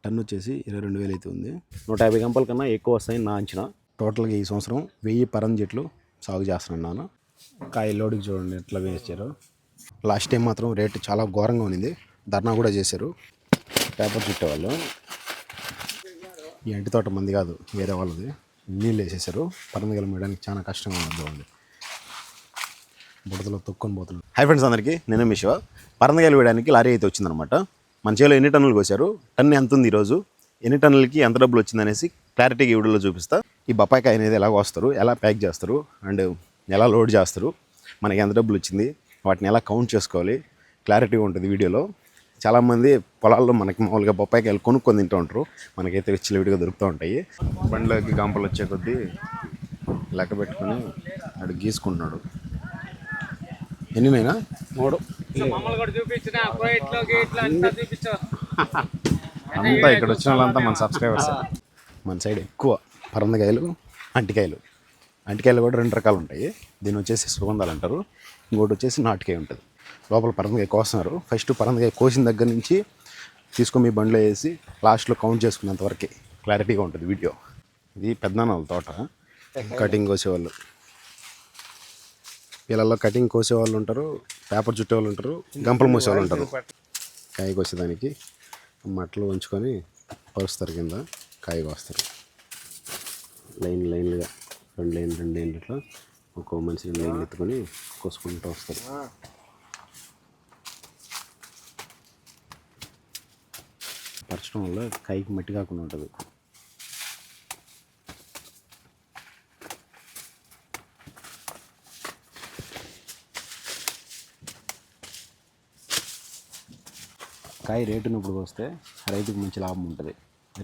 టన్ వచ్చేసి 22,000 అయితే ఉంది. 150 గంపల కన్నా ఎక్కువ వస్తాయని నా అంచనా. టోటల్గా ఈ సంవత్సరం 1000 పరంజి చెట్లు సాగు చేస్తున్నాను. కాయ లోడుకి చూడండి ఎట్లా వేసారు. లాస్ట్ టైం మాత్రం రేటు చాలా ఘోరంగా ఉంది. ధర్నా కూడా చేశారు పేపర్ చుట్టేవాళ్ళు. ఈ ఇంటి తోట మంది కాదు, వేరే వాళ్ళది. నీళ్ళు వేసేసారు. పరందగలు వేయడానికి చాలా కష్టంగా ఉంది. బుడతలో తొక్కుని పోతున్నాడు. హై ఫ్రెండ్స్ అందరికీ, నేను మీ శివ. పరందగలు వేయడానికి లారీ అయితే వచ్చిందనమాట. మన చేలో ఎన్ని టన్నులు కోసారు, టన్ను ఎంత ఉంది ఈరోజు, ఎన్ని టన్నులకి ఎంత డబ్బులు వచ్చిందనేసి క్లారిటీగా ఈ వీడియోలో చూపిస్తా. ఈ బొప్పాయికాయ అనేది ఎలా కోస్తారు, ఎలా ప్యాక్ చేస్తారు అండ్ ఎలా లోడ్ చేస్తారు, మనకి ఎంత డబ్బులు వచ్చింది, వాటిని ఎలా కౌంట్ చేసుకోవాలి, క్లారిటీగా ఉంటుంది వీడియోలో. చాలామంది పొలాల్లో మనకి మామూలుగా బొప్పాయికాయలు కొనుక్కొని తింటూ ఉంటారు. మనకైతే విచ్చలవిడిగా దొరుకుతూ ఉంటాయి. బండ్లోకి గంపలు వచ్చే కొద్దీ లెక్క పెట్టుకొని అడు గీసుకుంటున్నాడు. ఎన్నినైనా 3 అంతా ఇక్కడ వచ్చిన వాళ్ళంతా మన సబ్స్క్రైబర్స్. మన సైడ్ ఎక్కువ పరందకాయలు, అంటికాయలు. అంటికాయలు కూడా 2 రకాలు ఉంటాయి. దీని వచ్చేసి సుగంధాలు అంటారు, ఇంకోటి వచ్చేసి నాటుకాయ ఉంటుంది. లోపల పరందకాయ కోస్తున్నారు. ఫస్ట్ పరందకాయ కోసిన దగ్గర నుంచి తీసుకొని మీ బండిలో వేసి లాస్ట్లో కౌంట్ చేసుకున్నంత వరకే క్లారిటీగా ఉంటుంది వీడియో. ఇది పెద్దనాన్న తోట. కటింగ్ కోసేవాళ్ళు, వీళ్ళల్లో కటింగ్ కోసేవాళ్ళు ఉంటారు, పేపర్ చుట్టేవాళ్ళు ఉంటారు, గంపలు మూసేవాళ్ళు ఉంటారు. కాయ కోసేదానికి మట్టలు ఉంచుకొని పరుస్తారు, కింద కాయ కోస్తారు. లైన్లుగా 2 లైన్లు ఇట్లా ఒక్కో మనిషి లైన్లు ఎత్తుకొని కోసుకుంటూ వస్తారు. పరచడం వల్ల కాయకి మట్టి కాకుండా ఉంటుంది. కాయ రేటునప్పుడు వస్తే రైతుకు మంచి లాభం ఉంటుంది.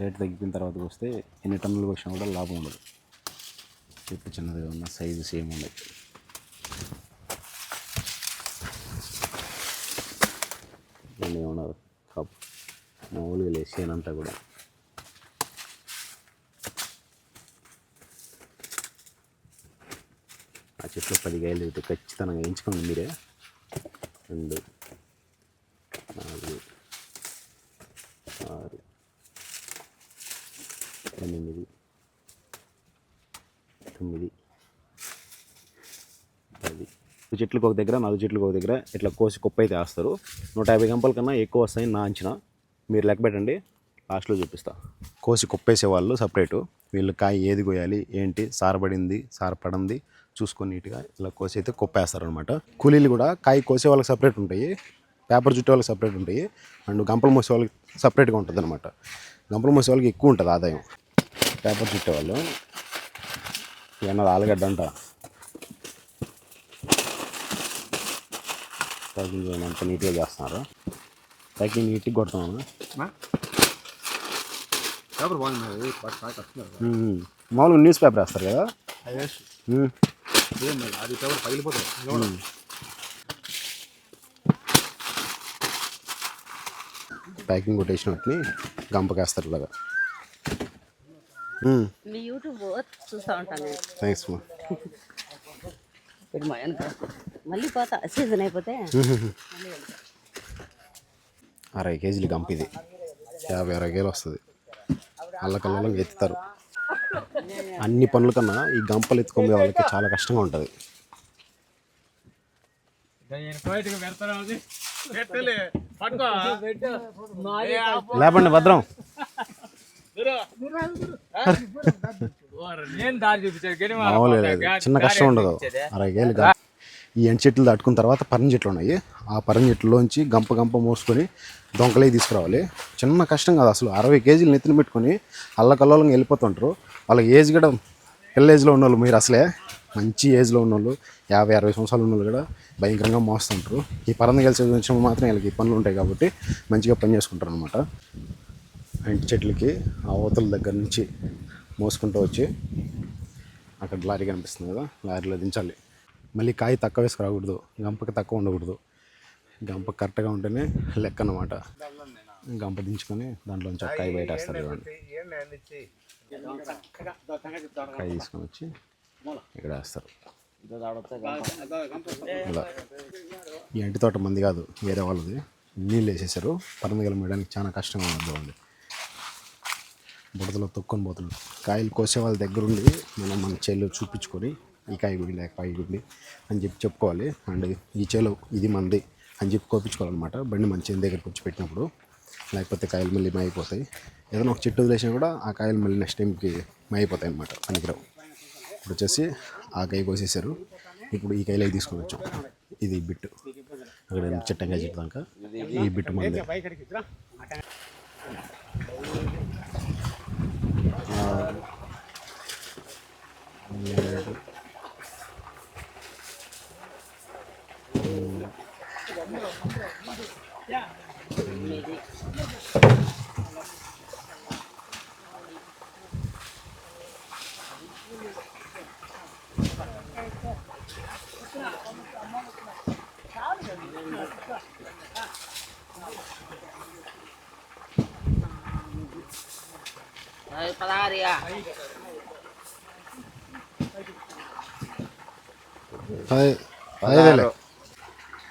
రేటు తగ్గిపోయిన తర్వాత వస్తే ఎన్ని టన్నులు వచ్చినా కూడా లాభం ఉండదు. చెట్టు చిన్నదిగా ఉన్న సైజు సేమ్ ఉన్నాయి. ఏమన్నా కప్ మామూలుగా లేసేనంతా కూడా ఆ చెట్లు 10 కాయలు అయితే ఖచ్చితంగా ఎంచుకోండి మీరే. 2, 4, 6, 8, 9, 10 చెట్లకు ఒక దగ్గర, 4 చెట్లకు ఒక దగ్గర ఇట్లా కోసి కుప్ప అయితే వేస్తారు. 150 గంపల కన్నా ఎక్కువ వస్తాయని నా అంచనా. మీరు లెక్క పెట్టండి, లాస్ట్లో చూపిస్తా. కోసి కుప్పేసే వాళ్ళు సపరేటు, వీళ్ళు కాయ ఏది కోయాలి ఏంటి, సారపడింది సారపడింది చూసుకొని నీట్గా ఇలా కోసి అయితే కుప్పేస్తారనమాట. కూలీలు కూడా కాయ కోసే వాళ్ళకి సపరేట్ ఉంటాయి, పేపర్ చుట్టే వాళ్ళకి సపరేట్ ఉంటాయి, అండ్ గంపలు మోసే వాళ్ళకి సపరేట్గా ఉంటుంది అనమాట. గంపలు మోసే వాళ్ళకి ఎక్కువ ఉంటుంది ఆదాయం. పేపర్ చుట్టేవాళ్ళు ఏమన్నా ఆలుగడ్డ అంట ప్యాకింగ్ అంత నీట్గా చేస్తున్నారు. ప్యాకింగ్ నీట్గా కొడుతున్నాను. మామూలుగా న్యూస్ పేపర్ వేస్తారు కదా, ప్యాకింగ్ కొట్టేసిన వాటిని గంపకేస్తారు ఇలాగా. థ్యాంక్స్ మా. మళ్ళీ పోతా సీజన్ అయిపోతే 60 కేజీలు గంప. ఇది 50-60 కేజీలు వస్తుంది. అల్లకల్లంగా ఎత్తుతారు. అన్ని పనుల కన్నా ఈ గంపలు ఎత్తుకునే వాళ్ళకి చాలా కష్టంగా ఉంటుంది. లేపండి భద్రం. మామూలుగా లేదు, చిన్న కష్టం ఉండదు. 60 కేజీలు. ఈ ఎండు చెట్లు దాటుకున్న తర్వాత పరం చెట్లు ఉన్నాయి. ఆ పరం చెట్లలోంచి గంప మోసుకొని దొంకలే తీసుకురావాలి. చిన్న కష్టం కాదు అసలు. 60 కేజీలు నెత్తిన పెట్టుకొని అల్లకల్లోలంగా వెళ్ళిపోతుంటారు. వాళ్ళకి ఏజ్ కూడా పిల్ల ఏజ్లో ఉన్నోళ్ళు, మీరు అసలే మంచి ఏజ్లో ఉన్నోళ్ళు 50-60 సంవత్సరాలు ఉన్నోళ్ళు కూడా భయంకరంగా మోస్తుంటారు. ఈ పరందకాయలు చదివించడం మాత్రం వీళ్ళకి పనులు ఉంటాయి కాబట్టి మంచిగా పని చేసుకుంటారు అనమాట. ఎండు చెట్లకి ఆ ఊతల దగ్గర నుంచి మోసుకుంటూ వచ్చి అక్కడ లారీ కనిపిస్తుంది కదా, లారీలో దించాలి. మళ్ళీ కాయ తక్కువ వేసుకురాకూడదు, గంపకి తక్కువ ఉండకూడదు. గంప కరెక్ట్గా ఉంటేనే లెక్క అన్నమాట. గంప దించుకొని దాంట్లోంచి కాయ బయట వేస్తారు. కాయ తీసుకొని వచ్చి ఇక్కడ వేస్తారు. ఇలా ఈ ఇంటి తోట మంది కాదు, వేరే వాళ్ళది. నీళ్ళు వేసేసారు. పరందకాయలు వేయడానికి చాలా కష్టంగా ఉంది. బుడదలో తొక్కొని పోతున్నాడు. కాయలు కోసే వాళ్ళ దగ్గర ఉండి మనం మన చేలో చూపించుకొని ఈ కాయ గుండి ఆ కాయ గుండి అని చెప్పి చెప్పుకోవాలి. అండ్ ఈ చేలో ఇది మంది అని చెప్పి కోపించుకోవాలన్నమాట. బండి మన చేను దగ్గరికి వచ్చి పెట్టినప్పుడు, లేకపోతే కాయలు మళ్ళీ మాయిపోతాయి. ఏదైనా ఒక చెట్టు వదిలేసినా కూడా ఆ కాయలు మళ్ళీ నెక్స్ట్ టైంకి మాయిపోతాయి అన్నమాట, పనికిరావు. ఇప్పుడు వచ్చేసి ఆ కాయ కోసేసారు. ఇప్పుడు ఈ కాయలు తీసుకొని వచ్చాం. ఇది బిట్టు అక్కడ చెట్టంగా చెప్తాక ఈ బిట్టు మంది.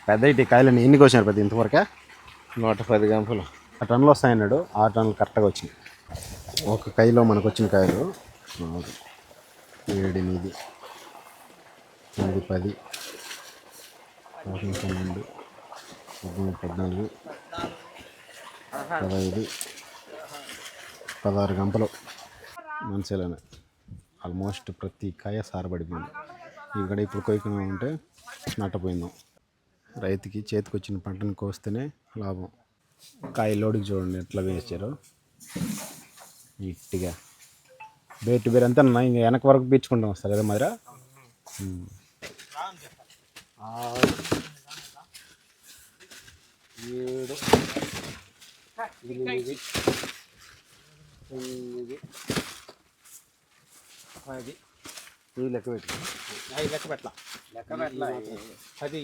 పెద్ద ఇటు కాయలు ఎన్ని కోసినారు పెద్ద ఇంతవరకే? 110 గంపలు. ఆ టన్నులు వస్తాయన్నాడు. 6 టన్నులు కరెక్ట్గా వచ్చినాయి. ఒక కాయలో మనకు వచ్చిన కాయలు 7, 8, 9, 10, 11, 12, 13, 14, 15, 16 గంపలు మంచిగానే. ఆల్మోస్ట్ ప్రతి కాయ సారపడిపోయింది. ఇక్కడ ఇప్పుడు కొయ్యకుండా ఉంటే నట్టపోయిందాం. రైతుకి చేతికి వచ్చిన పంటను కోస్తేనే లాభం. కాయ లోడుకి చూడండి ఎట్లా వేసారు నీట్గా. బేటు బేరు అంతా ఇంకా వెనక వరకు పీల్చుకుంటాం వస్తారు కదా మాదిరా. 6, 7, 8, 9, 10. ఈ లెక్క పెట్టు. లెక్క పెట్టలా 10,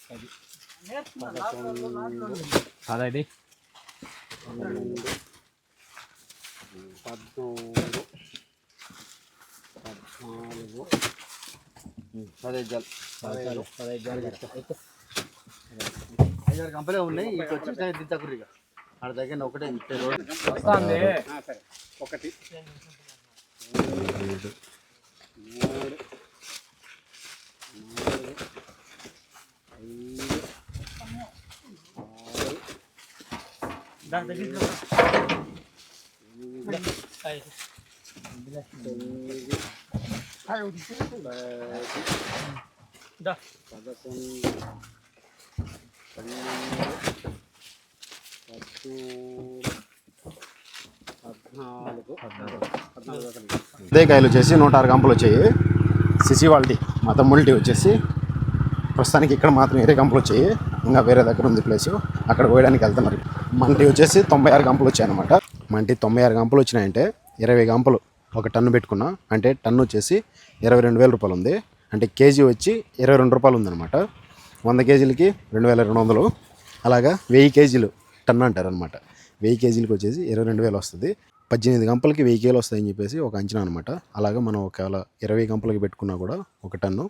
11, 5 గంపలే ఉన్నాయి. ఇక వచ్చి దించకురిగా ఆడ దగ్గర ఒకటే రోడ్డు ఒకటి 11, అదే కాయలు వచ్చేసి 106 గంపలు వచ్చాయి. సిసివాల్టీ మా తమ్ముల్టీ వచ్చేసి ప్రస్తుతానికి ఇక్కడ మాత్రం వేరే గంపలు వచ్చాయి. ఇంకా వేరే దగ్గర ఉంది ప్లేసు, అక్కడ పోయడానికి వెళ్తున్నారు. మంటి వచ్చేసి 96 గంపలు వచ్చాయి అనమాట. మంటి 96 గంపలు వచ్చినాయంటే 20 గంపలు ఒక టన్ను పెట్టుకున్నా అంటే టన్ను వచ్చేసి 22,000 రూపాయలు ఉంది. అంటే కేజీ వచ్చి 22 రూపాయలు ఉందన్నమాట. 100 కేజీలకి 2200. అలాగా 1000 కేజీలు టన్ను అంటారు అనమాట. 1000 కేజీలకి వచ్చేసి 22,000 వస్తుంది. 18 గంపలకి 1000 కేజీలు వస్తాయని చెప్పేసి ఒక అంచనా అనమాట. అలాగా మనం ఒకవేళ 20 గంపలకి పెట్టుకున్నా కూడా ఒక టన్ను,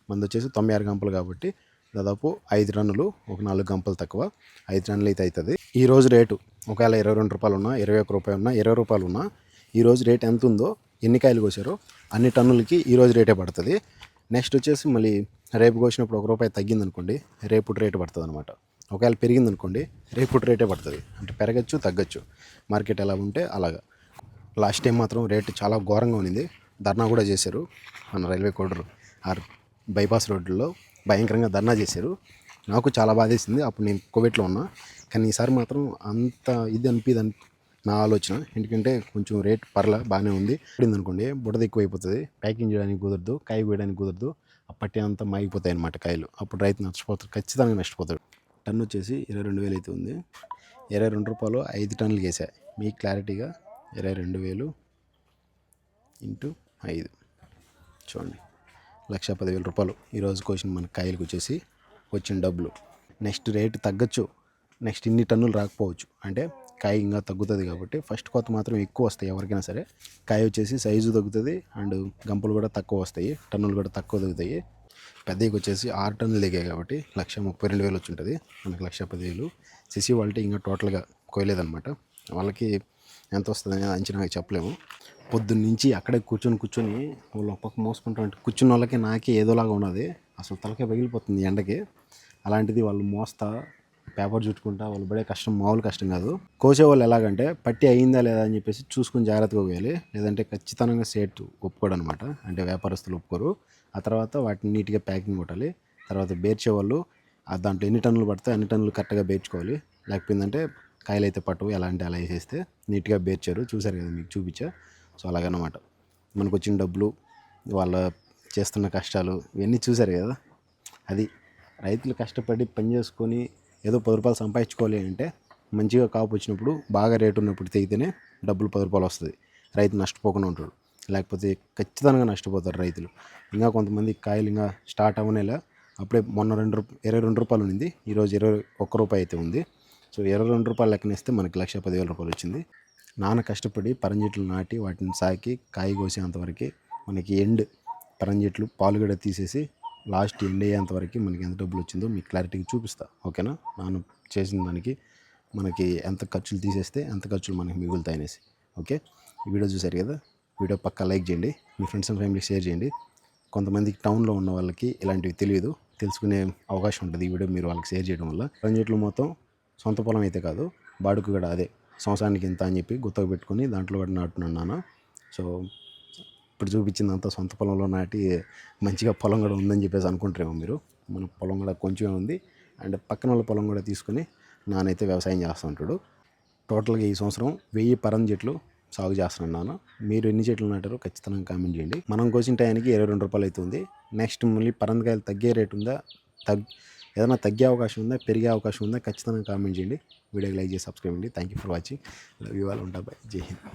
మనది వచ్చేసి 96 గంపలు కాబట్టి దాదాపు 5 టన్నులు, ఒక 4 గంపలు తక్కువ 5 టన్నులు అయితే అవుతుంది. ఈరోజు రేటు ఒకవేళ 22 రూపాయలు ఉన్నా, 21 రూపాయలు ఉన్నా, 20 రూపాయలు ఉన్నా, ఈరోజు రేట్ ఎంత ఉందో, ఎన్ని కాయలు కోసారో అన్ని టన్నులకి ఈరోజు రేటే పడుతుంది. నెక్స్ట్ వచ్చేసి మళ్ళీ రేపు కోసినప్పుడు 1 రూపాయి తగ్గిందనుకోండి, రేపు రేటు పడుతుంది అనమాట. ఒకవేళ పెరిగిందనుకోండి, రేపు రేటే పడుతుంది. అంటే పెరగచ్చు తగ్గచ్చు, మార్కెట్ ఎలా ఉంటే అలాగా. లాస్ట్ టైం మాత్రం రేటు చాలా ఘోరంగా ఉంది. ధర్నా కూడా చేశారు మన రైల్వే కోడరు బైపాస్ రోడ్డులో భయంకరంగా ధర్నా చేశారు. నాకు చాలా బాధేసింది. అప్పుడు నేను కోవిడ్లో ఉన్నా. కానీ ఈసారి మాత్రం అంత ఇది అనిపిదని నా ఆలోచన. ఎందుకంటే కొంచెం రేట్ బాగానే ఉంది. అనుకోండి బుడద ఎక్కువైపోతుంది, ప్యాకింగ్ చేయడానికి కుదరదు, కాయ వేయడానికి కుదరదు. అప్పటి అంతా మాగిపోతాయి అన్నమాట కాయలు. అప్పుడు రైతు నష్టపోతాడు, ఖచ్చితంగా నష్టపోతాడు. టన్ను వచ్చేసి 22,000 అయితే ఉంది. 22 రూపాయలు 5 టన్నులు వేసాయి. మీకు క్లారిటీగా 22,000 ఇంటూ 5 చూడండి, 1,10,000 రూపాయలు ఈరోజు కోసిన మన కాయలకు వచ్చేసి వచ్చిన డబ్బులు. నెక్స్ట్ రేటు తగ్గచ్చు, నెక్స్ట్ ఇన్ని టన్నులు రాకపోవచ్చు. అంటే కాయ ఇంకా తగ్గుతుంది కాబట్టి ఫస్ట్ కోత మాత్రం ఎక్కువ వస్తాయి ఎవరికైనా సరే. కాయ వచ్చేసి సైజు తగ్గుతుంది అండ్ గంపలు కూడా తక్కువ వస్తాయి, టన్నులు కూడా తక్కువ తగ్గుతాయి. పెద్దకి వచ్చేసి 6 టన్నులు దిగాయి కాబట్టి 1,32,000 వచ్చి ఉంటుంది. మనకు 1,10,000. సిసి వాళ్ళకి ఇంకా టోటల్గా కోయలేదన్నమాట. వాళ్ళకి ఎంత వస్తుందని అంచనా చెప్పలేము. పొద్దున్నుంచి అక్కడే కూర్చొని వాళ్ళు ఒక్కొక్క మోసుకుంటారంటే కూర్చున్న వాళ్ళకి నాకే ఏదోలాగా ఉన్నది, అసలు తలకే పగిలిపోతుంది ఎండకి. అలాంటిది వాళ్ళు మోస్తా పేపర్ చుట్టుకుంటా వాళ్ళు పడే కష్టం మామూలు కష్టం కాదు. కోసే వాళ్ళు ఎలాగంటే పట్టి అయిందా లేదా అని చెప్పేసి చూసుకుని జాగ్రత్తగా పోయాలి, లేదంటే ఖచ్చితంగా సేట్ ఒప్పుకోడు అనమాట, అంటే వ్యాపారస్తులు ఒప్పుకోరు. ఆ తర్వాత వాటిని నీట్గా ప్యాకింగ్ కొట్టాలి. తర్వాత బేర్చే వాళ్ళు దాంట్లో ఎన్ని టన్నులు పడితే అన్ని టన్నులు కరెక్ట్గా బేర్చుకోవాలి. లేకపోయిందంటే కాయలు అయితే పట్టవు, ఎలా అంటే అలా వేసేస్తే నీట్గా బేర్చారు. చూసారు కదా, మీకు చూపించా. సో అలాగనమాట మనకు వచ్చిన డబ్బులు, వాళ్ళ చేస్తున్న కష్టాలు ఇవన్నీ చూసారు కదా. అది రైతులు కష్టపడి పని చేసుకొని ఏదో 10 రూపాయలు సంపాదించుకోవాలి అంటే మంచిగా కాపు వచ్చినప్పుడు బాగా రేటు ఉన్నప్పుడు తెగితేనే డబ్బులు 10 రూపాయలు వస్తుంది, రైతు నష్టపోకుండా ఉంటాడు. లేకపోతే ఖచ్చితంగా నష్టపోతారు రైతులు. ఇంకా కొంతమంది కాయలు ఇంకా స్టార్ట్ అవ్వనేలా, అప్పుడే మొన్న 22 రూపాయలు ఉంది, ఈరోజు 21 రూపాయి అయితే ఉంది. సో 22 రూపాయలు లెక్కనేస్తే మనకి 1,10,000 రూపాయలు వచ్చింది. నాన్న కష్టపడి పరంజెట్లు నాటి వాటిని సాకి కాయ కోసేంతవరకు మనకి ఎండ్ పరంజెట్లు పాలుగడ తీసేసి లాస్ట్ ఎండ్ అయ్యేంతవరకు మనకి ఎంత డబ్బులు వచ్చిందో మీకు క్లారిటీగా చూపిస్తా, ఓకేనా. నాన్న చేసిన దానికి మనకి ఎంత ఖర్చులు తీసేస్తే ఎంత ఖర్చులు మనకి మిగులుతాయి అనేసి. ఓకే, ఈ వీడియో చూసారు కదా, వీడియో పక్కా లైక్ చేయండి, మీ ఫ్రెండ్స్ అండ్ ఫ్యామిలీకి షేర్ చేయండి. కొంతమందికి టౌన్లో ఉన్న వాళ్ళకి ఇలాంటివి తెలియదు, తెలుసుకునే అవకాశం ఉంటుంది ఈ వీడియో మీరు వాళ్ళకి షేర్ చేయడం వల్ల. పరంజెట్లు మొత్తం సొంత పొలం అయితే కాదు, బాడుకు కూడా అదే సంవత్సరానికి ఇంత అని చెప్పి గుత్తకు పెట్టుకుని దాంట్లో వాటి నాటున్నాను నాన్న. సో ఇప్పుడు చూపించిందంతా సొంత పొలంలో నాటి మంచిగా పొలం కూడా ఉందని చెప్పేసి అనుకుంటారేమో మీరు. మన పొలం కూడా కొంచెమే ఉంది, అండ్ పక్కన వాళ్ళ పొలం కూడా తీసుకుని నానైతే వ్యవసాయం చేస్తూ ఉంటాడు. టోటల్గా ఈ సంవత్సరం 1000 పరంజెట్లు సాగు చేస్తున్నాను నాన్న. మీరు ఎన్ని చెట్లు నాటారో ఖచ్చితంగా కామెంట్ చేయండి. మనం కోసిన టైంకి 22 రూపాయలు అవుతుంది. నెక్స్ట్ మళ్ళీ పరంకాయలు తగ్గే రేటు ఉందా, ఏదైనా తగ్గే అవకాశం ఉందా, పెరిగే అవకాశం ఉందా, ఖచ్చితంగా కామెంట్ చేయండి. వీడియోకి లైక్ చేసి సబ్స్క్రైబ్ చేయండి. Thank you for watching. Love you all. ఉంటా, బై. జై హింద్.